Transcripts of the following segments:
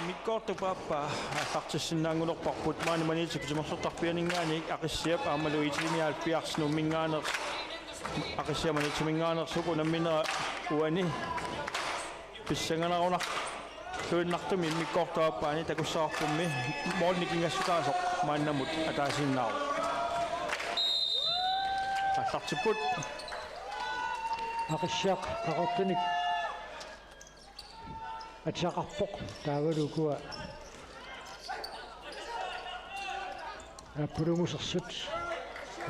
Mikkortu pappa tartissinnaangulerparput maani maniti pitimersortarpianingaani Ak'igssiak aamalu IT-79 nummingaane Ak'igssiamani tuminngaanersuku namminera uani pissanganarunaq tuinnartumi mikkortuappaani takussaarpummi moornikingassutaasoq maannamut ataasinnaru аллартиппут Ak'igssiak qaqortunik атсақарпоқ таавалукуа аппулунгусерсут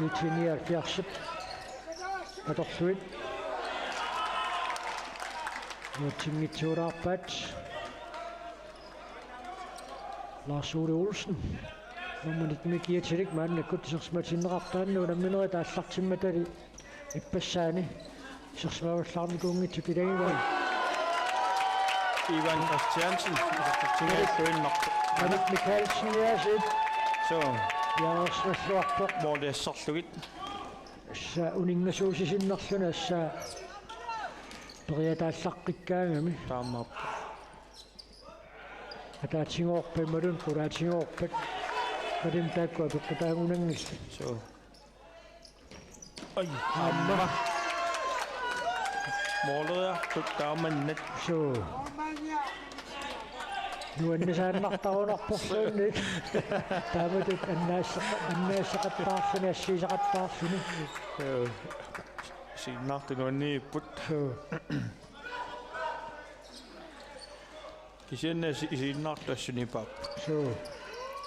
IT-79 аторсуит нутингитсуулаарпаат Lars Ole Olsen номмунит микиатилик мааннаккут серсматиннеқартаанну намминери тааллартимматали иппассаани серсмаваллаарникуунгитсукилагиваа Ivan Christiansen Anit Mikkelsen jääsit. Så Jaarslorpo hvor det sortlugit sa uningasuusisinnerluna sa periataallaqqikkaangami taamap ataatingoorpimmalun qulaatingoorpat qadim taakkua peqqutaangunangis så oi amma målet tuttaamannet so nuannisaannartarunarporluunnik taamatut annaasaqattaarfuni assiisaqattaarfuni siinnaartunuanniipput kisianna isiinnaartassunipaap so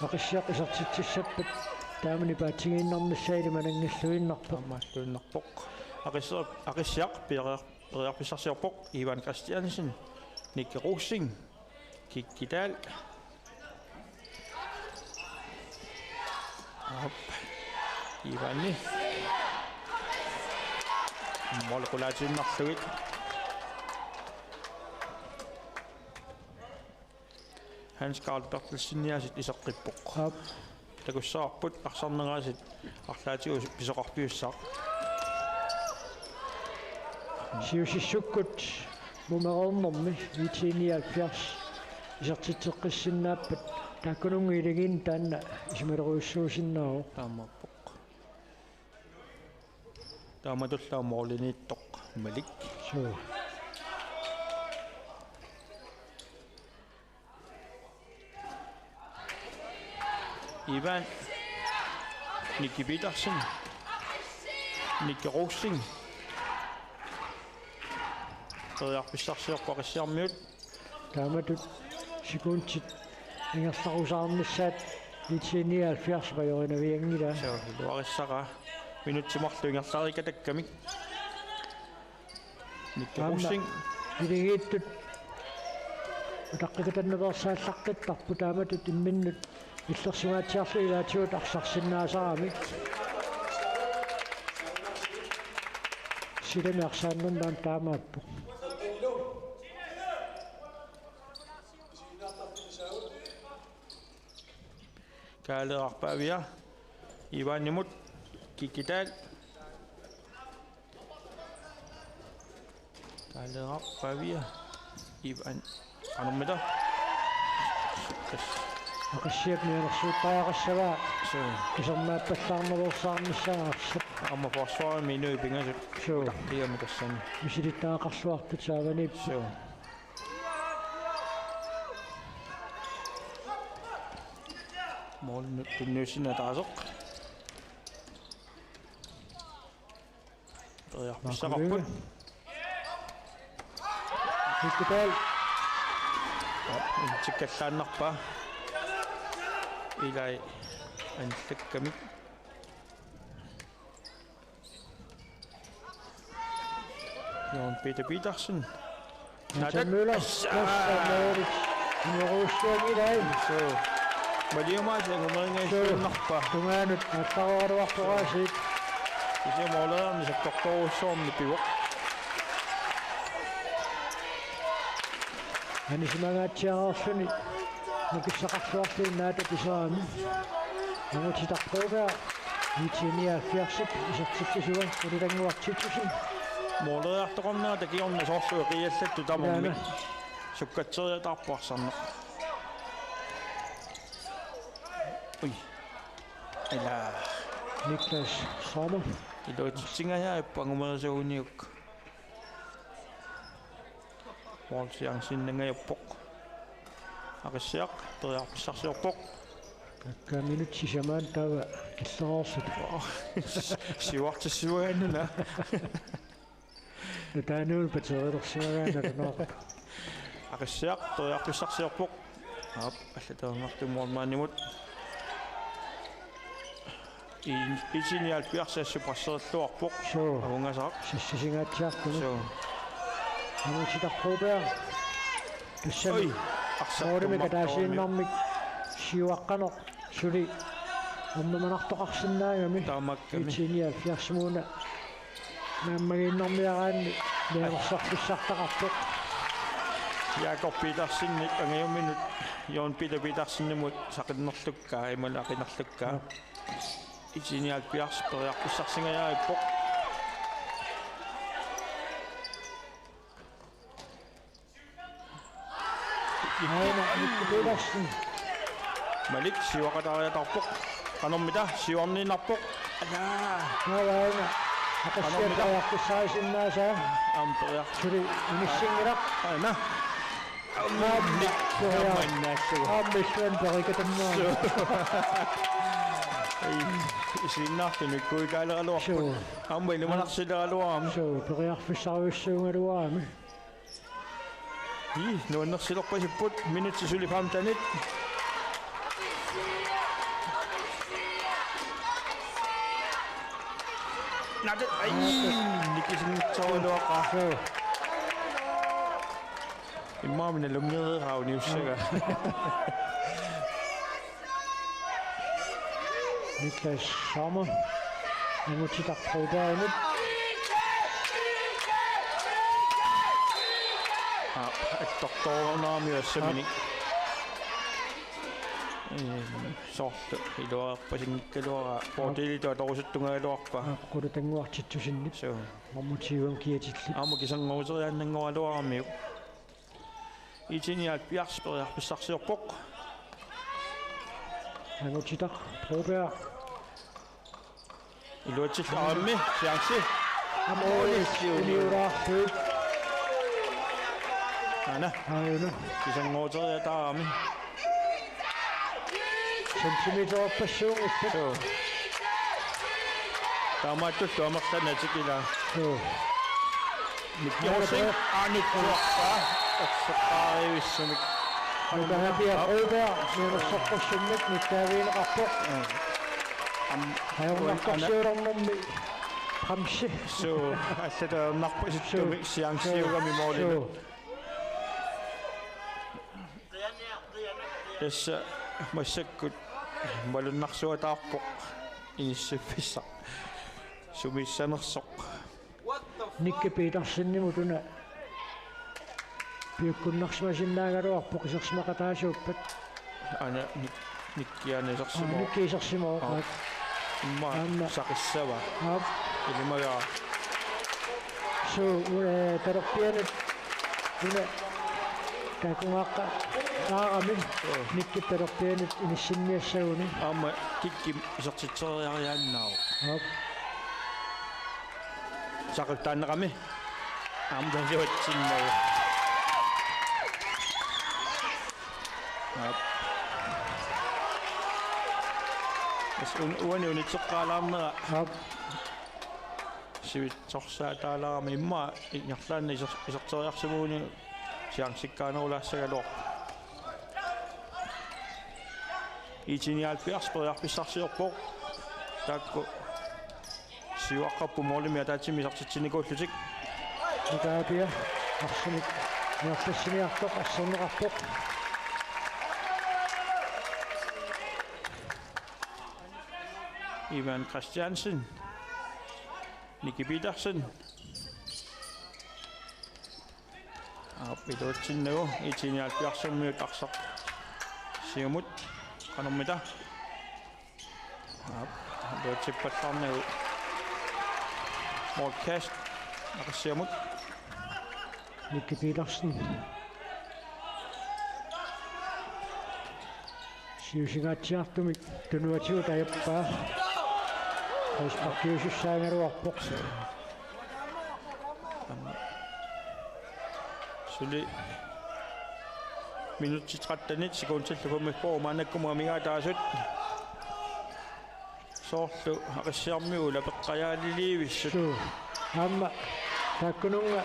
Ak'igssiak isartitsissappat taamani paatingiinnarnissaili manangalluinnarpoq ammalluinnarpoq Ak'igssiak periarpissarsiorpoq Ivan Christiansen nikkerussing kikkitaal Ivanni molqulaatinnarlugit Hans Karl Bertelsinniasit iseqqippoq takussaarput arsarneraasit arlaatigu pisoqarpiussaaq siusissukkut mumerornermi IT-79 isartitseqqissinnaappat taakkunungiiligin taanna isimalerussuusinnaaru taamappoq taamatullaa moorliniittoq malik so Ivan Nikki Petersen Nikke Rosing periarpissarsiorpoqissiarmiut taamatut sikuntit ingerlarusaarnissaat IT-79 majorinaviangila so luarissara minutsimorlu ingerlarikatakkami Nikke Rosing ilingiittut utaqqikatannaversaallaqqittarpu taamatut imminnut иллерсугаатсиарлу илаатиут арсарсиннаасарами силами арсааннернаан таамааппу kaaleerarpaavia Ivanimut kikkitaal kaaleerarpaavia Ivan anermita Ak'igssiak nianersuuttariaqassavaa so kisarmaappallaarnerorsaarnissaarssap amma forsvaret minu pingasut so tiamutassani misilittaaqarluartut saavanip so mål tunnuusina taasoq periarpissaqarput kikkitaal tikkallaannarpa ilai anlakkamik Jon Petersen Nathan Møller nuorussuangilai so maliumaat ngumeringaissunnarpa tungaanut nattaruaruartoraasiit isiamooleerni saktortorussoorni pivoq Anisimangaatiarorluni nikissaqarluarluinnaata piseraami namutitarpuugaa IT-79 isartitsisuan ulilanguartitsusin mooleertoqornaa takiorna soorsueqiallattu tamormi sukkatseriatarpuarsarna Ui. Eller Niklas Sommer. I lå tinga her på ngummer så uniuk. Wal siang sin ngai pok. Ak'igssiak der pisarsior pok. Kakka minut sisamaan tava kissaarsut. Siwarte suanna. Taanul paterilersiagaana tanaaq. Ak'igssiak der pisarsior pok. Hap allataangartu mormaanimut. I sinial piarsassu passerluarpoq avungasaq Sissingaatiartunu. so Amusitarpuupear. Tussami. Moorimi kataasiinnarmik siuaqqanoq suli ammamanartoqarsinnaagami. taamakkami Sinial piarsimuuna. Naammagiinnarmiaraanni leemersartussartaqarpoq. Jakob Petersen angayuminut Jon Petersenimut saqinnerlukkaa imalaqinnerlukkaa I sinial piars periarpissarsingajaippoq Aina Petersen. Malik siwaqatariatarpoq qanormita siuarniinarpoq Aina. Ak'igssiak amperiar suli inissingiraq. ana Aammissuan perikatammaa. isinnartuni kuikaaleraluarpoq Suu. amma ilumanarsileraluaram So periarfissariussuungaluaami. nuannersilorpasipput minutsisuli 15 Nade ai nikisingitsoruaqa So immaamina lumnerihauniussaga Niklas Sommer. Amutitarpuupearnut. doktornaamiuassamini sortu iluarpasingikkaluara portilito torusuttungaluarpa Qulutanguartittusinnik. so Ammutiuam kiatillit. aamu kisanngoruseriannangualuaramiu itinial piarsperiarpissarsiorpoq Amutitarpuupear. iluatil aammi siangsi Uniuraartuit. ana Aina. kisanngoruseriataarami Sentimeterpassuungissut. so taamaattu tuamertanatikila So nikkiorsin aanittuarpa ossaqaariuissumik Nunaata nunassarqussummik nittaaviineqarpoq. Hajongartarsiularnermi qamsi. so allataernarpasittumik siangsiugami moolina essa massakkut malunnarsuataarpoq inissuffissa sumissanersoq Nikke Petersennimu tuna piukkunnarsimasinnaagaluarpoq isersmaqataasuuppat. ana nikkianesersimoo Nikke isersimoo. imma saqissava Aap. ilimagaa So tarappianut tuna takungaaqqa aaqami. Nikke tarappianut inissinniassauni. amma kikki isertitseriariaannao Aap. saqultaanneqami aamtaluatsinnagu uani unitseqqaalaarnera Aap. sivitsorsaataalarami imma ingerlaanna iserteriarsimuuni siangsikkaanerulaassagaluor itiniaalpiarsperiarpissarsiorpoq taakku siuaqqappu moolimi ataatimi isertitsinikuullutik Nikaapia. Arsunik. Nertassiniartoq asserneqarpoq. Ivan Christiansen Nicky Petersen Piluutsinnagu itiniaalpiarsammiut arsaq siumut qanermita luutsippallarnagu broadcast aqassiamut Nikke Petersen. Siusingatsiartumik tunuatiu tajappaa. Rispakkiusussaangaruarpoq. Suli minuutti 13 sekuntillukumippo manakkumaamiga taasut. Soorlu Ak'igssiarmigu lapeqqajaalliliivissut. Amma taakkununga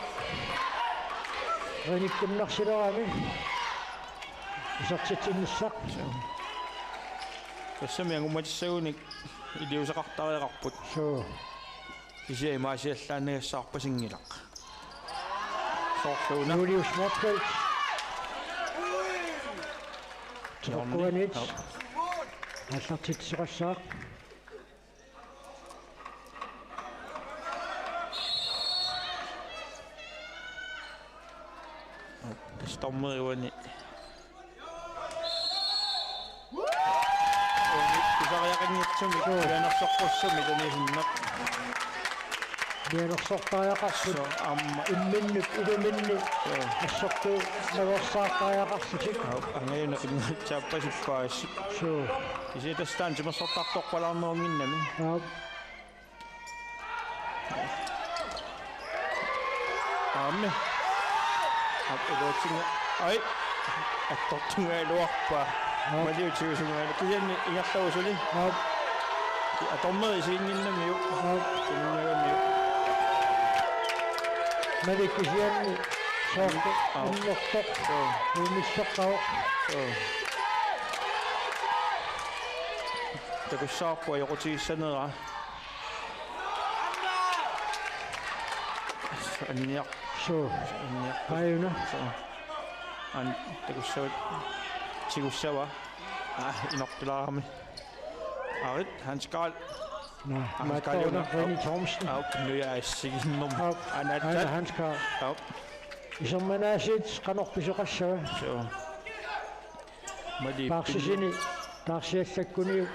ranikkunnarsilerami. Isartitsinissaq. Kassami angumatissagunik iliusaqartariaqarput. Isi maasiallaanagassаарpasingilaq. Soorluuna. Julius Motzfeldt. Trakkuanit. Allartitsoqassaaq. Stormeriuani. Isariaqinngitsumi ulanarsorqussumi tanisinneq. Bianersortariaqarsut amma imminnuk ugaminni assortu naversaartariaqarsutik. Angayuna qinngaatsaappasippaassu. Isitastaan simersortartorpalarneruminnami. Amme. Apelotsinga. Ai. Attortunga luarpaa. Maliutiusungaana kiyanni ingarlausuli. Atormeri isiinginnamiu. Sinungagamiu. Malikkisianni soortu unnertoq. Umissoqqaoq. Takussaarpua yoqutigissanera. Anniaq. Ayuna. An takussavut tigussava. Inortilaarami. Arit Hans Karl. Hans Karl Renny Thomsen. Nu er siginnum. Anna Hans Karl. Isommanaasit qanorpisoqassava. Parsisini tarsiallakkuni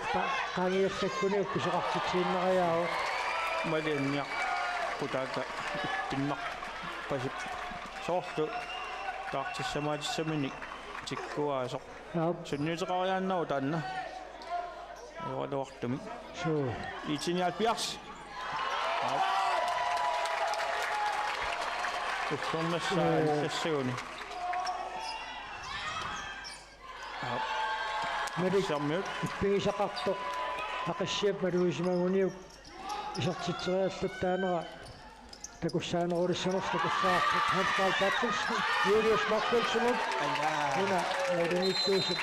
qaangiallakkuni pisoqartitsiinneriaao. Malianniaq kutaaka pinnar pasip soorlu taartissamaatissaminik tikkuaasoq. Sunniuteqariaannau taanna. Iorluartumi. IT-79. Ussernassaallissaguni. Malik pingisaqartoq Ak'igssiak maluisimaguniuk isartitserialluttaanera takussaanerulissanoq takussaarput Hans Karl Patterson Julius Motzfeldt huna edenikkuusuk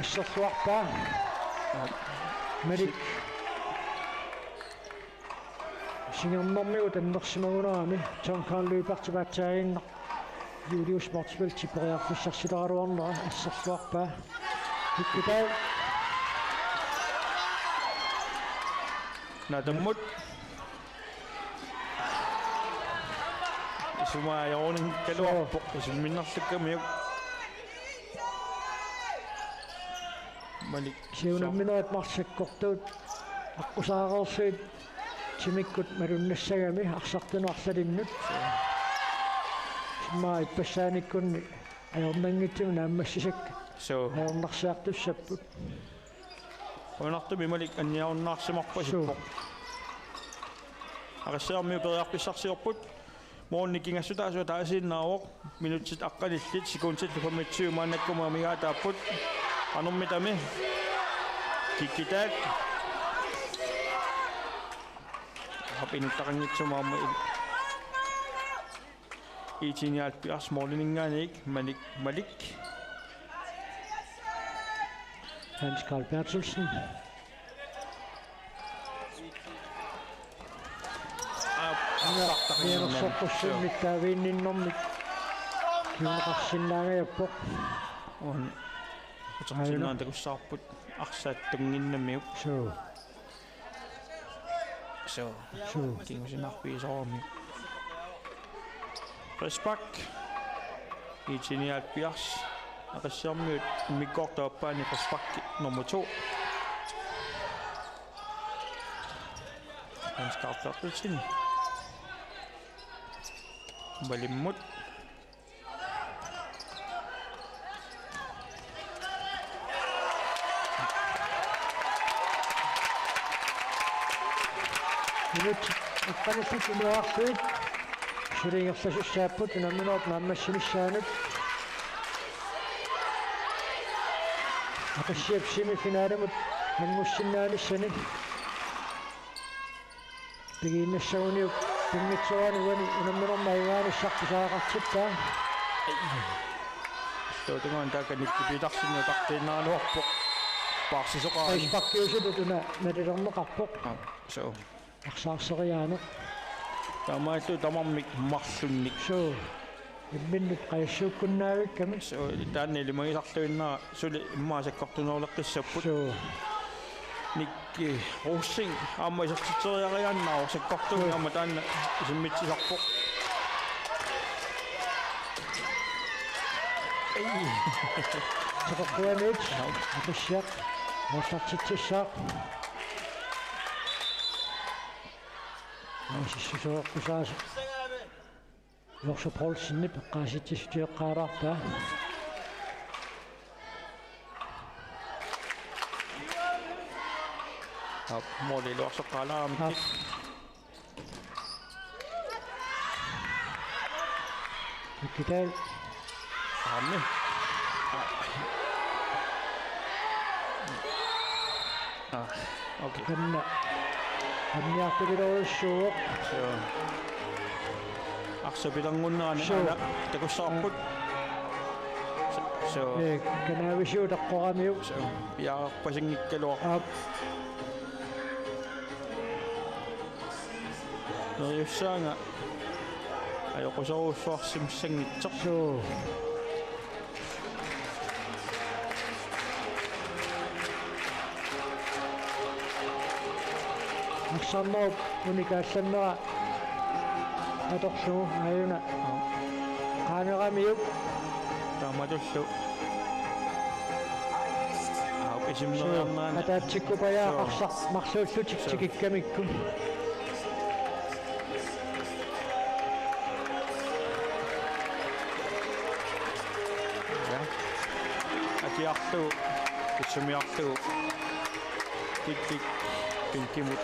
asserluarpaa Malik singernermiu tannersimagunerami John Carl Lybertivaatsaagingner Julius Motzfeldt tiperiarfissarsileraluarnera asserluarpaa ikkutaa Nadammut isumaajaruning kaluarpoq isimminnerlukkamiuk Malik siunamminerat marsakkortuut аққусаареерсуит тимиккут малуннассагами арсартинуарсалиннут симаа иппассааниккунни аёрнангитсуми нааммассисакка аёрнарсаартуссаппут онартуми малик анниаруннаарсимарпасиппоқ Ak'igssiarmiu periarpissarsiorput moonnikingassutaasua taasiinnaavoq minutsit aqqalillit sekuntillufammitsiu maannakkumaamigaataapпут anummitami kikkitaak hapinuttaqanngitsumaamma IT-79 morliningaaniik Malik Hans Karl Bertelsen Soqqussummikkaavиинниннэрмик кимеқарсинаагаяппоқ он утерсиннаан такуссаарпут арсааттунгиннамиук so kiнгусинарпиисоорми Respak IT-79 Ak'igssiarmiut mikkortaappaani Respak nummer 2 Hans Karl Bertelsen Balimmut minut akkanissut unuarsuit sulingersasussaaput unamminuut naammassunissaanut Ak'igssiak semifinaalimut angussinnaanissani pigiinnassaguniuk pingmitsuanuani unamminormaigaanissarpisaaqartittaa Tuotangan taakanikkipitarsinnu tartiinaaluarpoq paarsisoqaani aispakkiusutut una nalilerneqarpoq so arsaarseriaano tamaatu tamarmik marlunnik so imminnut qaissuukkunnaavik so taanni limagisartuinnaa suli immaasakkartunoorleqqissapput so nikki ruussing aamma isartiteriariannaa sakkartuun aamma taanna isimmitsisarpoq Seqorquanit Ak'igssiak aasartitsissaaq aasissusoqqusaas Yorsuprolsinni peqqaasittisutiiqqaaraartaa moli luarsoqqaalaamik ikkital aammi okay kanna anniartulilorissuuq so arsapilangunnaani ala takussaarput so kanaavisuuteqqoramiu so piaarpasingikkaluaq neriussaanga ajoqusarussuarsimsangitseq so Aksannoop unikaassannera atorsugu ayuna qaaneramiuk taamatullu isimneriarnaana ataatsikkupayaa qarsaq marsuullutik tikikkamikku atiartu itsumi tik pinkimut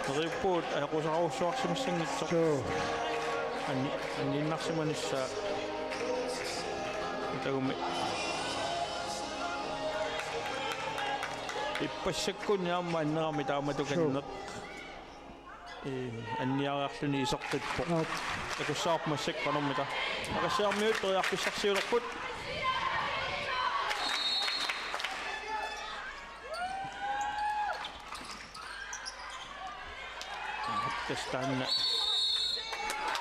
neriuppuut ajoqusarussuarsimsangitsoq so anninnarsimanissa tagummi ippassakkunni aamma annerami taamatukanneq anniariarluni isortitpoq takussaarpmassak qanormita Ak'igssiarmiut teriarpissarsiulerput Tästäänne.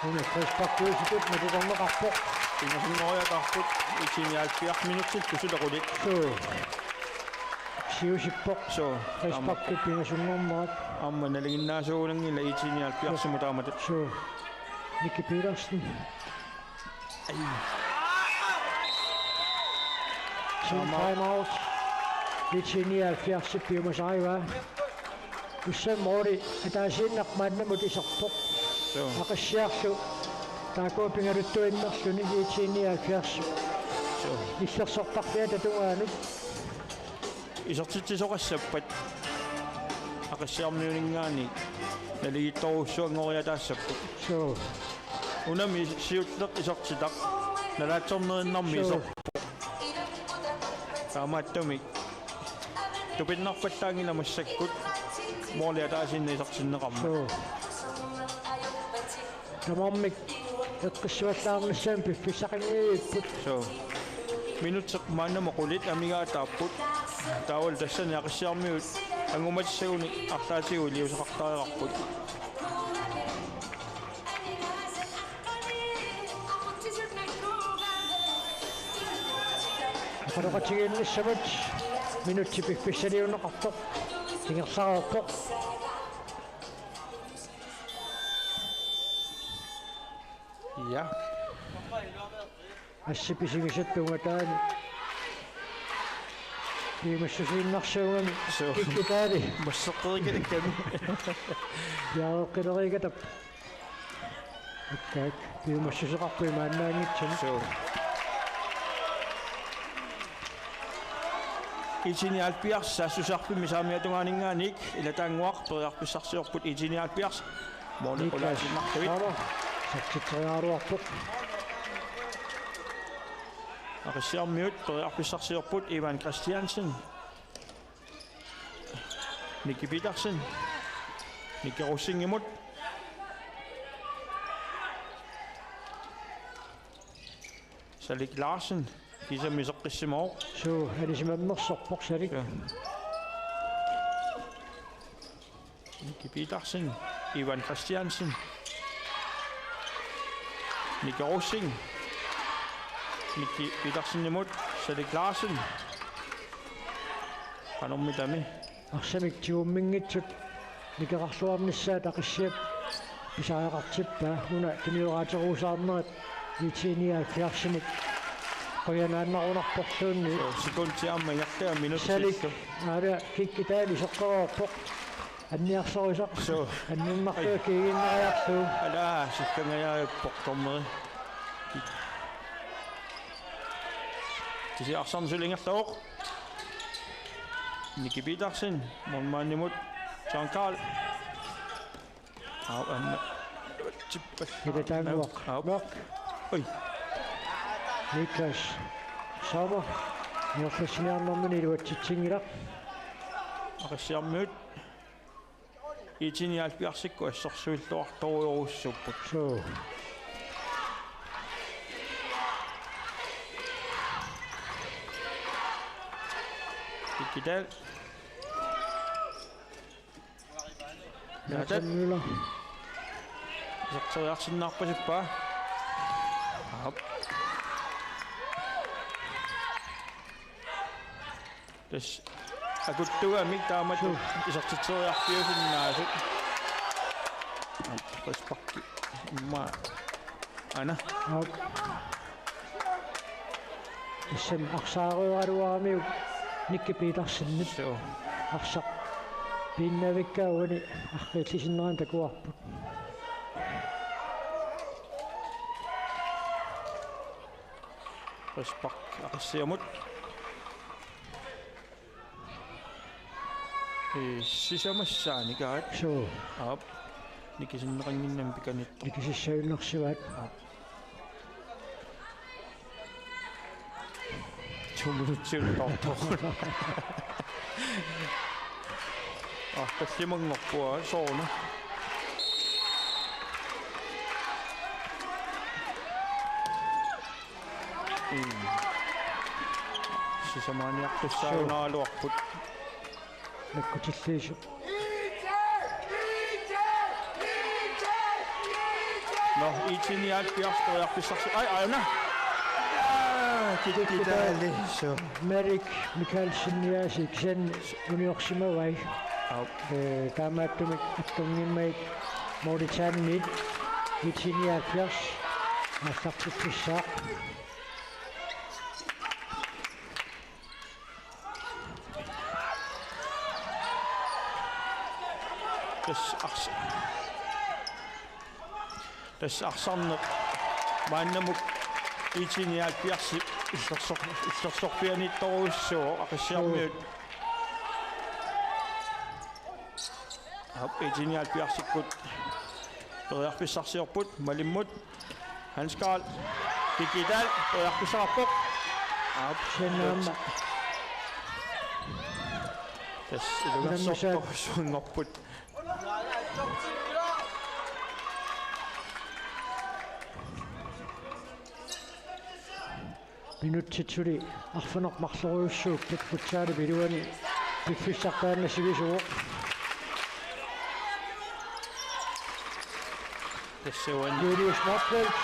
Unifrespakkuusitut nalilerneqarpoq Pingasunngoriaqarput itiniaalpiaq minutsit kusulaqulit. so siusippoq So frespakku pingasunngornerat amma naliginnaasuulangila itiniaalpiarsimutaamatut. so Nikki Petersen timeout itiniaalpiarsippiumasariva Kussamori ataasinneqmaannamut iserpoq So Ak'igssiarlu taakuupingaluttuinnerluni itiniaalpiarsu so исерсортарпиа татугаанут isortittisoqassappat Ak'igssiarmiuningaani naligittoruussuanngoriataassappu. so Unami siutleq isortitaq nalaatsornerinnarmi isorpoq. Taamaattumi tupinnarpattaangina massakkut mooliataasinna isortinneqarma. so tamamik eqqissuallaarnissaam piffissaqingiipput So minutseq maannamoqulit amigaataapput taawal tassani Ak'igssiarmiut angumatsaguni arlaatigu liusaqartariqarput. qaloqatigiinnissamut minutsi piffissaliuneqartoq tingersaraarpoq Ja. ассиписигисаттунгатаани пимассусииннарсуугами So иккитаали массеққерикалакками яаққилеригатап аккаак пимассусеқарпуи мааннаангитсами so IT-79 сассусарпими саамиатунгаанингааник илатаангуар периарписсарсиорпут IT-79 молекулаасиннартавит саттитсериааруарпут Ak'igssiarmiut periarpissarsiorput Ivan Christiansen Nikki Petersen Nikki Rosingimut Salik Larsen kisamiseqqissimoo суу алисимаммерсорпор салик Nikki Petersen Ivan Christiansen Nikki Rosing Nikki Petersen imod Salik Larsen qanormitami арсамик тиуммингитсут никеқарлуарниссаат ақиссиап писаақартиппаа нуна тимиораатеруусаарнерат IT-79 qoyanaannarunarporluunni sekuntiamma ingaqtaa salik minuutsi aada kikkitaali soqqaruarpoq анниарсорисақ аннуннартуа кигиннериарсуу ala sikkangajaappor tormeri tisi arsamsulingerluoq Nikki Petersen monmaannimut John Carl anna tippal илатаангуақ нок ой Niklas Sava нёрфэсниарнэрмани илуатситсингилақ Ak'igssiarmiut IT-79 ассорсуиллуарторуйоруссуппут суу Ikidal натаммила сэртериарсиннаарпасиппаа ап тэс агуттугамик таамату исэртитериарпиусиннаасут паспакки имма ана ап иссам арсааруаруарамиу Nikki Petersenнит соо арсақ пиннавиккауни архииллисиннеран такуарпут паспак Ak'igssiamut сисамассааникаат суу ап никисиннеқангиннам пиканитто никисиссаюннэрсиваат чумутсиултартоо тассимангорпуа соона сисамааниартуссаарунаалуарпут наккутиллиису но IT-79 ай айна китали со Merик Mikkelsen sen juniorsimavai таамааттумик аттунгиммаик Моританнит IT-79 массартуссаа тэс арсарнеқ мааннамук IT-79 иллерсорпианитторуссуу Ak'igssiarmiut IT-79-иккут периарписсарсиорпут малиммут Hans Carl Kikidal периарписсараппоқ сеннаама тэс илугассорторсунгорпут минутситсули арфанеқ марлориуссууппут футсаали билуани пиффиссартааннасивисуу тэссуан Julius Nordfeldt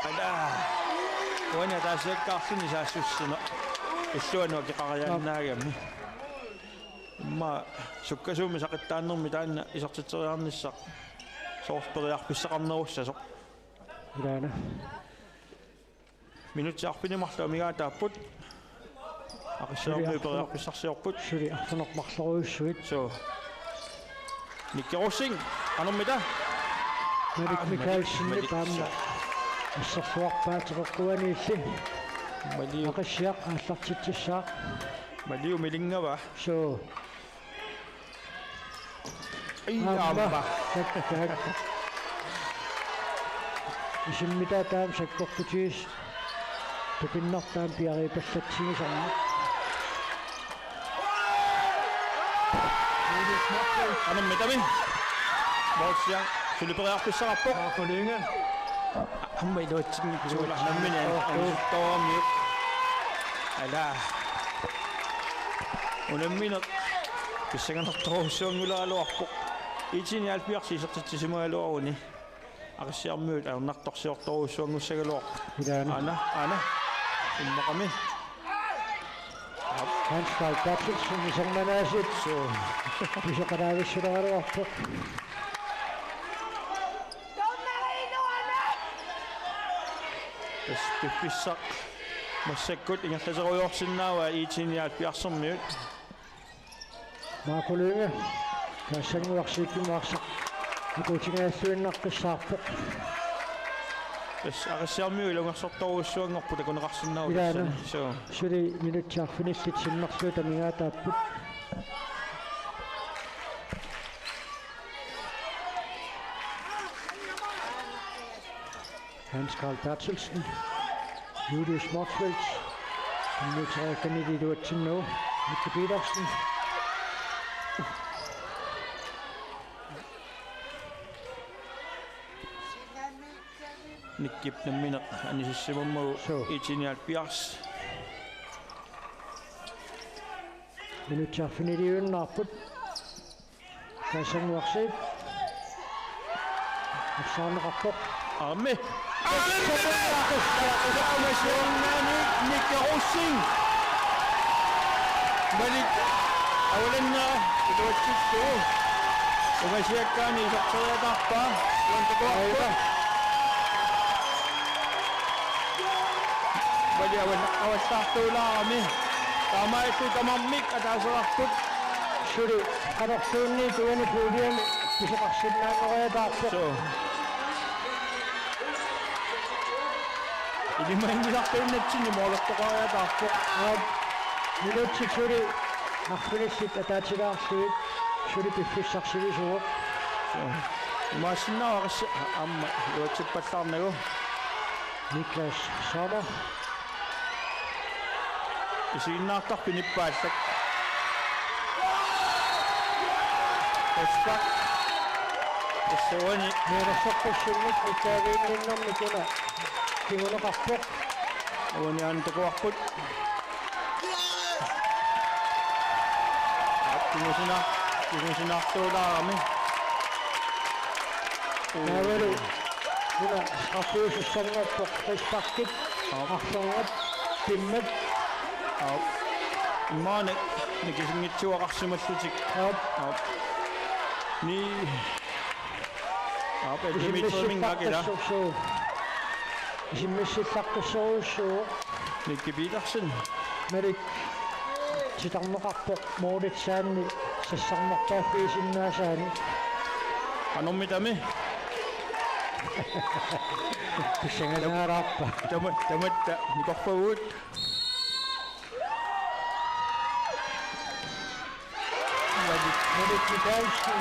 ада уана тасеккарсини саассуссина иллуануа кеқариааннаагамми имма суккасууми сақиттааннэрми таанна исартитериарниссақ соорпериарписсақарнеруссасоқ илаана минутсиарпинимарлу мигаатааппут Ak'igssiarmiut периарписсарсиорпут сули арфанеқ марлориуссуит so Nikki Rosing анормита Merik Mikkelsen таамна ассерсуарпаатеққуаниилли мали Ak'igssiak ааллартитсаа Maliw milingava. So. Amba. Isimmita taam sakkortutis. Tupinnartaam piaripallatsigisarma. Anam mitami. Bolsiang suliperearpissarappo. Kolynge. Ammai luatsin tuula nammini toami. Ala. Unamminat pissanganartoruussuangulaaluarpo. Itini alpiarsiisertitsisimualuaruni. Ak'igssiarmuut arnartorsiortoruussuangussagaluarpo. Ana. Immaqami. Hans Kalaallit sumisarmanaasit so pisaqalaavissularuarpo. Pissaq massakkut ingallaseruyorsinnaava iitiniaat piarsermiut. Kolynge. Kassanguarsiikkimaarsa. Akutigaassuinnaqqissaarpo. Ak'igssiarmiu ilungarsortoruussuangorpu takuneqarsinnaava. So. Suli minutiarfinillit simmarsuuta mingaataapput. Hans Kalaallit. Julius Motsfeldt. Minutiarkandiduatsinnu. Mikko Petersen. Nikkipnammineq anisissimummagu itiniaat piars. Minutiarfiniliuunnaarput. Kassanguarsiit. Afsaarneqarpoq. Armi. Nikkarussing. Balik. Awalanna iluatsittu. Ak'igssiakkaani isaqsariatarpa. Uantakuarpa. Bali awassaartuulaarami. Taamaittu tamammik ataasararput. Suli qanortuunni tuani puuliami pisaqarsinnaaqoriataarpoq. Ilimangilaqtuunnatsinni moolortoqoriataarpoq. Minutsi suli arfilissit ataatigaarsuit. Suli piffissarsilisuuq. Maassinnaava amma luatsippallaarnagu. Niklas Sommer. Isiinnaartarpi nippaallak. Taspak. Tassuani Meerassorpussunnit mittaaviinninnermi kuna. Kinguneqarpoq. Uani aantakuarput. Kingusinartuulaarami. Naavalu kuna arpuusussanngappoq qisparkit. Arsorngat timmat. Imaanek nikisingitsuaqarsimallutik. Ni Dimitrimingakila. Isimmissillaqqussoriussuu. Mikki Petersen. Merik sitarneqarpoq moolitsaanni sassarnertaaffiisinnaassaani. Anommitami. Pissangasaaraarpa. Tamatta nikorpaguut. Merik Mikalski.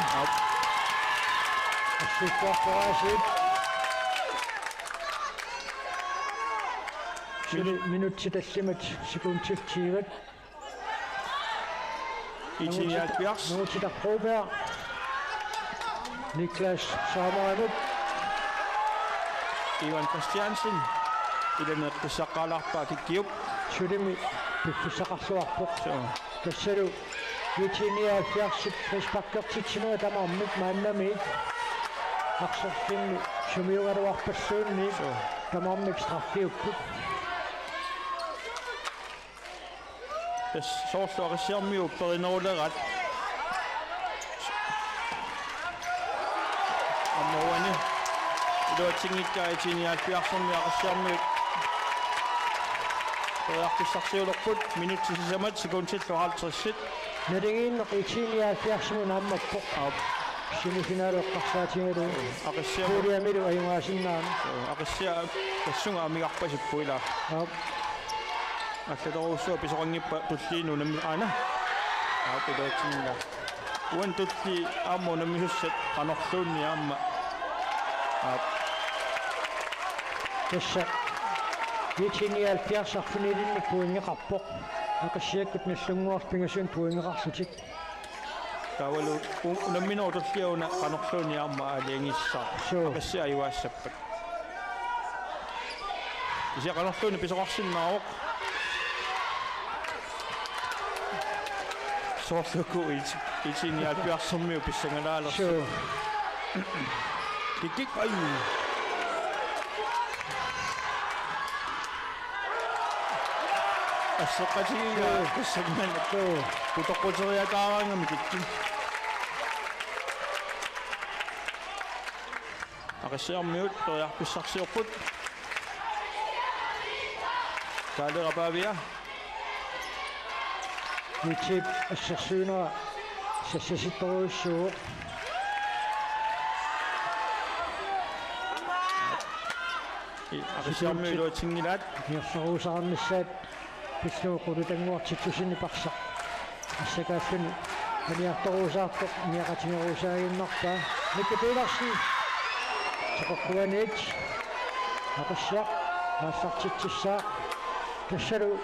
Assukkuarporaasiit. Minutsi tallimat sekuntiftiivat. Itiniaat piars. Nuutitarruupeaq. Niklas Sommeranut. Ivan Christiansen. Ileneqpissaqqaalaarpaa kikkiup. Sulimi piffissaqarluarpoq. Tassalu itiniaaffiarsit qisparkertitsinua tamarmik maannami. Aqsorfinni sumiugaluarpassuunni tamarmik straffiupput. Soorluaqassiarmiu perinerulerat. Ammuani iluatsingikkaa itiniaat piarsormiaqassiarmiut. Periarpissarsiulerput minutsisisamat sekuntillu 50. Naringiinneq itiniaaffiarsimu naammakpoq. Semifinaaluqqarsaatigalu. аллаторуссуа писоқангиппа туллиину намми аана аатулаатинга уан тулли ааммо наммисуссат qanorluunni аама тасса ичиниал пиарсарфунилинник пуингеқарпоқ Ak'igssiakut наллунгуарпингасуун пуингеқарсутик тавалу намминоо туллиуна qanorluunni аама аалиангиссаа Ak'igssiak аюаассаппат ися qanorluunni писоқарсиннаароқ соорлуку ичиниал пиарсэрмиу писсангалаалерс кикик ай ассеқатига писсангалату тутоққутериатаарангами кикки Ak'igssiarmiut ториарписсарсиорпут таалерапаавиа Ичип ассерсуунера сассаситторуиссуу Ak'igssiarmiulуутингилаат нерсаруусаарнissaат писсууқулутангуартитсусини парса ассакааффани аниарторуусаартоқ ниақатингерусаагиннарпаа миккапиларси соққуанит Ak'igssiak аассартитсаа тассалу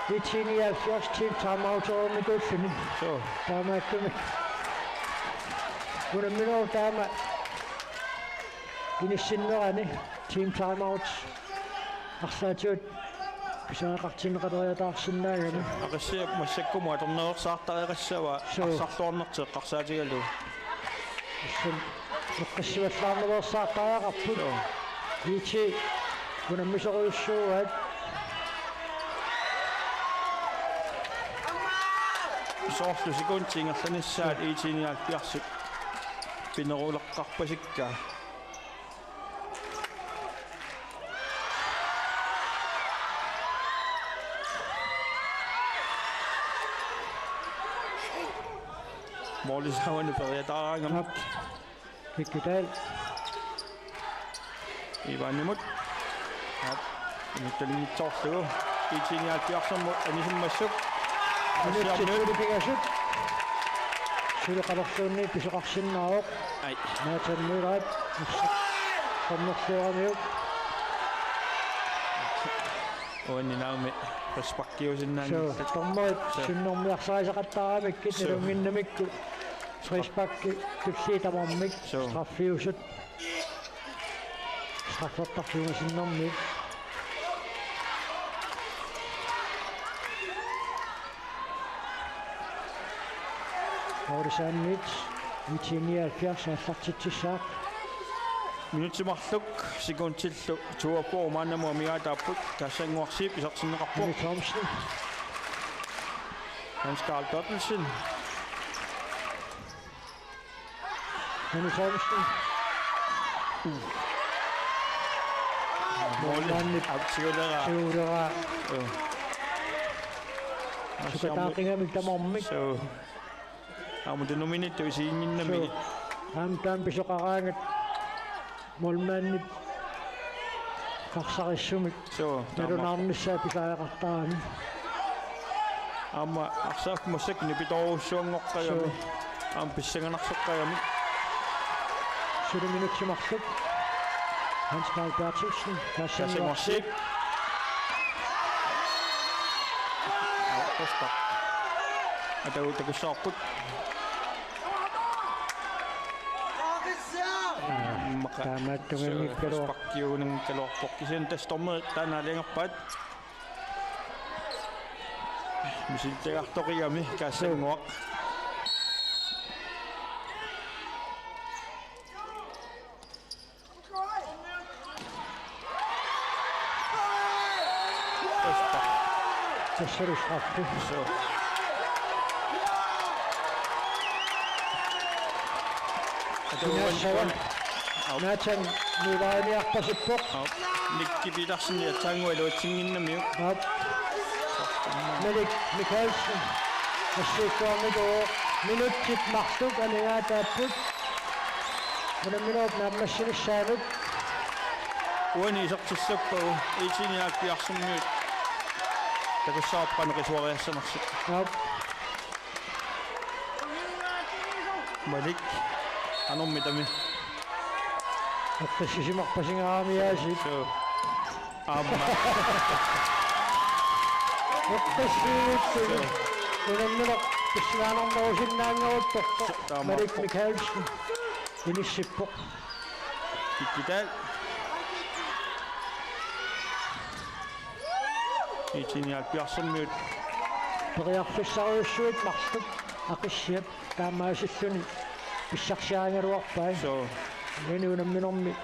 ичиниал first team timeout-ормикууллуни таамааттуми гунамминоо таама иниссиннерани team timeout арсаатиут писаақартинеқалериатаарсиннаагани Ak'igssiak массаккуму аторнеерсаартариқассава арсарлуарнерти эққарсаатигалу эққассиваллаарнеерсаартариақарпут ичи гунаммисоруйуссууат соорлу секундтингерланиссаат ичиниал пиарсут пинерулеққарпасикка молисавани периатаарангам киккитал иванимут митталинитсоорлугу ичиниал пиарсэрму анисиммассук Ak'igssiak сулеқалерлуунни писоқарсиннаароқ ай наатаннураат коммерсиорамиук оннинауми паспаккиусиннаани тормоит синнэрмиарсаисақаттаарамиккит налунгиннамикку сриспакки куллиитамармик страффиусут страффертарфиусиннэрмик Орисааннит ичиниал пиарсааллартитсисаақ минутимарлук секундтиллу туаппоо маанамуа мигаатааппут тассангуарсип исерсиннеқарпоо Thomsen Hans Carl Dobbelsen Thomsen målet abtiolera суулера сукатаақингамик тамармик so амуд номинит тусииннами таам писоқараангат молмааннип қарсариссумик so налунаарниссаа писаақартаарами ама арсаак мусак нипиторуссуангоққаями ам писсаганарсоққаями 7 минутсимарлук Hans Carl Bertelsen тассангуарсип коста атаутакуссаарпут таамааттугимиккалуа паккиунин калуарпоқкисин тастормэ таанаалингерпаат мисилтагартоқигами каассангуақ тассарусраппу наачан нивааниарпасиппоқ никкипиларсиния таангуалуатсингиннамиу Мелик Михайлsen ассииккуарникуу минуттит мартук алигаатааппут минут наммассинissаанут уани исертиссаппагу ичиниаак пиарсэрмиут Takassaappan risuariassanarsit. Yep. Malik. Anommi tami. Akkasisimaqpasingaamiaasit. So. Amma. Akkasiit. Unamminaq pissingaanarnerusinnaangeruttorto. Malik Mikhailsen. Inissippoq. Kikkital. IT-79 Periarfissariussuit marstuk Ak'igssiak taammaasilluni pissarsiaangaluarpai. So. Unamminormi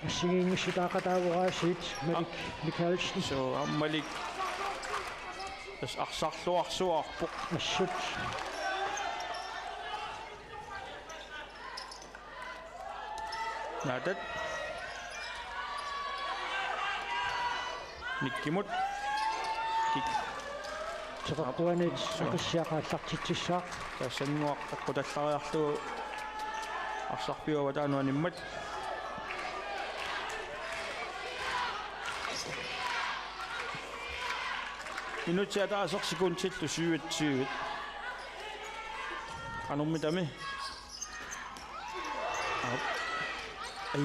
ассигиингиссутаақатаагораасиит Malik Mikhailsen. So Malik. Das arsarluarsuarpoq. Assut Naatat. Nikkimut. теқарпуанит Ak'igssiaqaallартитсissaaq тассаннуаққуталлариарлу арсарпиува таануаниммат инутсиатаасер секундтиллу 7 кануммитами ай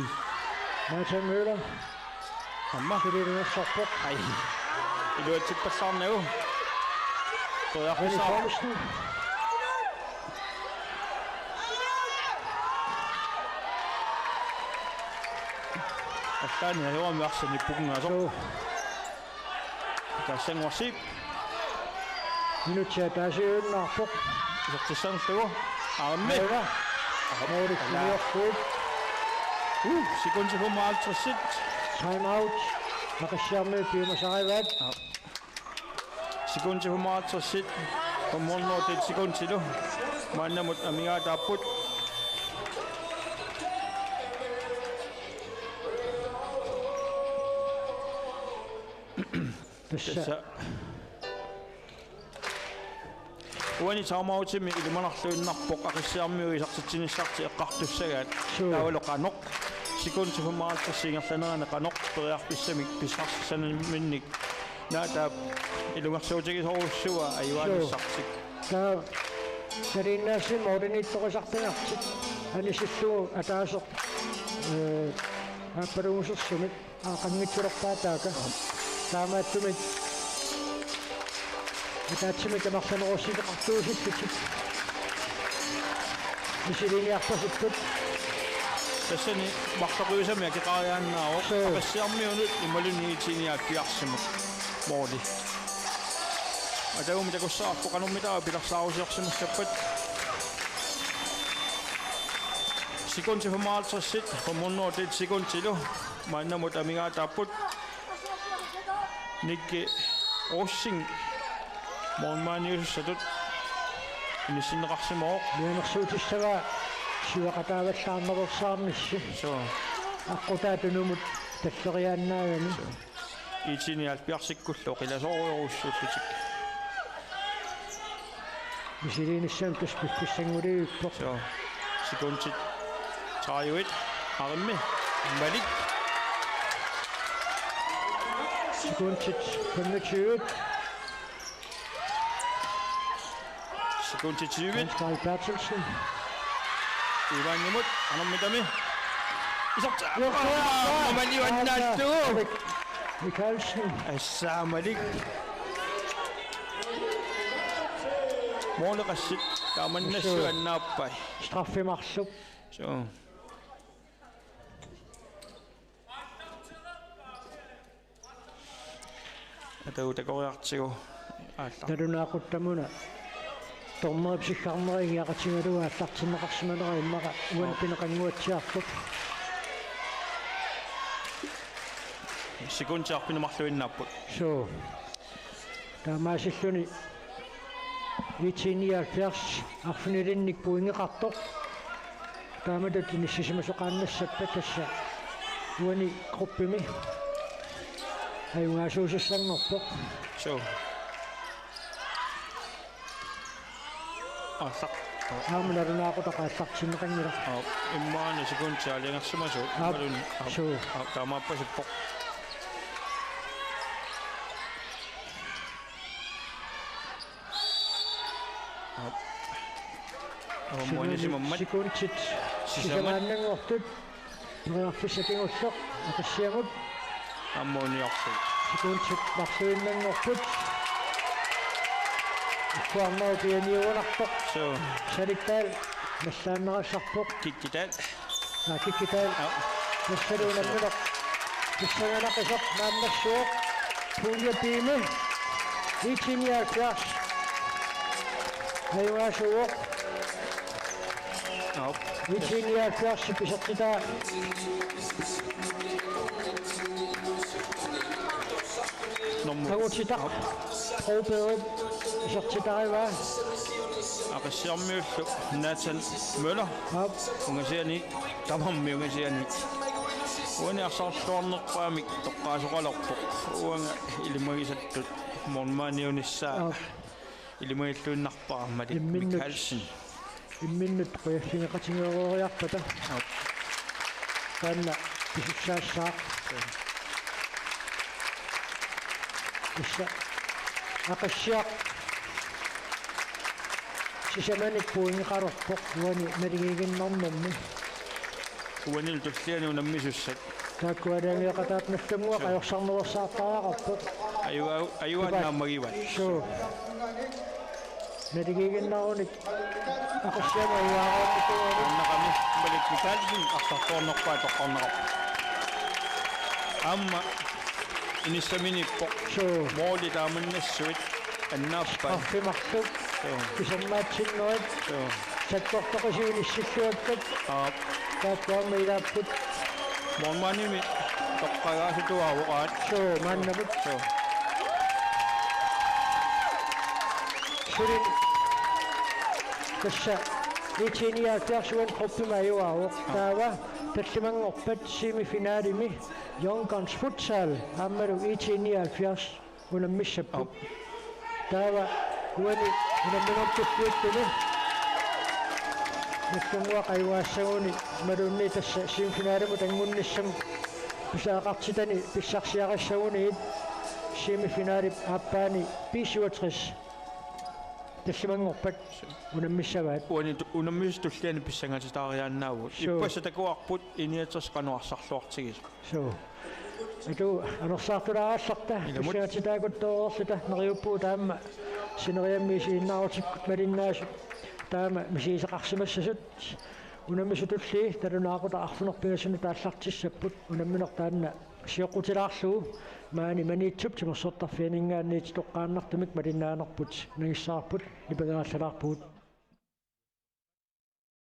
Martin Møller амма силиинерсарпоқ ай илуатсиппаллаарнагу тояққисаа Holsten аттаани хаваамиарсани пугунгаасо so тассангуарсип минутсиатаасиууннаарпоқ исертиссарнлугу аарми Møller Nordic Junior секунди 55 time out Ak'igssiarmi piimasarivat секунди 55 коммонноо секундилу мааннамут амигаатааппут тасса уани таамаутими илуманарлуиннарпоқ Ak'igssiarmiу исартитсиниссарти эққартуссагаат таавалоқаноқ секунди 55 сингерланерана қаноқ периарписсамик писарсанаминник наата илунгерсуутигисоруссуа аюаанissartik та сариннааси моринитторисартинартик анисиллуу атаасеқ аппарусерсумит аақангитсулерпаатаака таамааттумит атаатсимик тамарсанерусилеқартуусиллутик мисилиниарпасуттут тассани мартоқуисами акеқариааннааро Ak'igssiarmiунут ималуниитиниааккиарсимут моли атауми такуссаарпо кануммитаа пиларсаарусиорсимассаппат секунди 55 коммонноо тет секундилу мааннамут амигаатааппут никки оссин монмааниуссатут инисиннеқарсимоо мианерсуутиссага сиуақатааваллаарнерсаарнissi so аққутаатунумут таллериааннаагани IT-79 қиласооруйоруссууллутик мисилиниссам тусписсангулииппоқ so секундит тааюит арми Malik секундит 25 секундит 20 Carl Bertelsen Иваннимут аноммитами исарта Malik малиуаннаатту Mikhailsen ассаа Malik моолеқассит тааманнассуаннааппай straffemarsup so атаутакориартигу аалла talunaaquttamuna torneripsikkarnerigiaqatigalua аллартинеқарсималера иммаqa уанпинеқангуатсиарпут секундиарпинумарлуиннааппут so таамаасиллуни IT-79 арфинилинник пуингеқартоқ тааматут ниссисимасоқааннассаппа тасса уани группими аюнгаасуусассангорпоқ so аалла аамаларунаақутақааллартинеқангила иммаани секундиалингерсимасу малуни so таамааппасиппоқ Munissimummat sekuntit sisamanngortut neriarfissakingulloq Ak'igssiamut ammuniorsu sekuntit narsuinnangorput kuarnau pianiuunarpoq salittaal massaannerassarpoq kikkital kikkital massaluunammiloq kissanganaqisaq naammassuoq puuliapiimi IT-79 ayuasuoq IT-79 pisartitaa angutitaq proberit pisartitariva Ak'igssiarmiullu Nunaatan Møller ungasiani tamammiungasiani uani arsarluarnerpaamik toqqaasoqalorpoq uanga ilimagisattut mormaaniunissaa ilimagilluinnarparamali Mikhalsen imminnut qoyaffingeqatingerooriarpata taanna pisuksaassaaq issa Ak'igssiaq sisamanik puingeqarorpoq uani naligiginnarnermi uanil tulliani unammisussak taakkualaangeqataapnallamua qajorsarnersaartariaqarpoq ayuannaammagivat naligiginnarunik Ak'igssiama iuaaraannikuani annaqami balik Mikhalsen artartoornerpaa toqqarnerap amma inissaminippoq mooli taamunnassuit annaappa arfimarluk pisarmaatsinnerit sattortoqisiunissilluakkat taakkuamma ilaapput mormaanimi toqqagaasituaavoqaat maannamut surin kassa IT-79 gruppima iuaavoq taava tallimangorpat semifinaalimi Jonkerns Futsal ammalu IT-79 unammissapput taava uani unamminortulluuttuni nakkangua qaiuaassaguni malunni tassa semifinaalimut angunnissam pisaaqartitani pissarsiaqassaguni semifinaalip aappaani 67 tallimangorpat unammisavaat unammis tulliani pissangatitaariaannaavut ippassatakuarput iniaters qanuarsarluartigis atu anersaartulaarassarta pissangatitaakuttoorsita neriuppuu taamma sineriammiisiinnaarutikkut malinnaasut taama misiiseqarsimassasut unammisutulli talunaaqut arfunerpigasunu taallartissapput unamminertaanna siоqutilaarlugu maani maniitsup timersortarfianingaanniit toqqaannartumik malinnaanerput nagissaarput nipagaallalaarpuut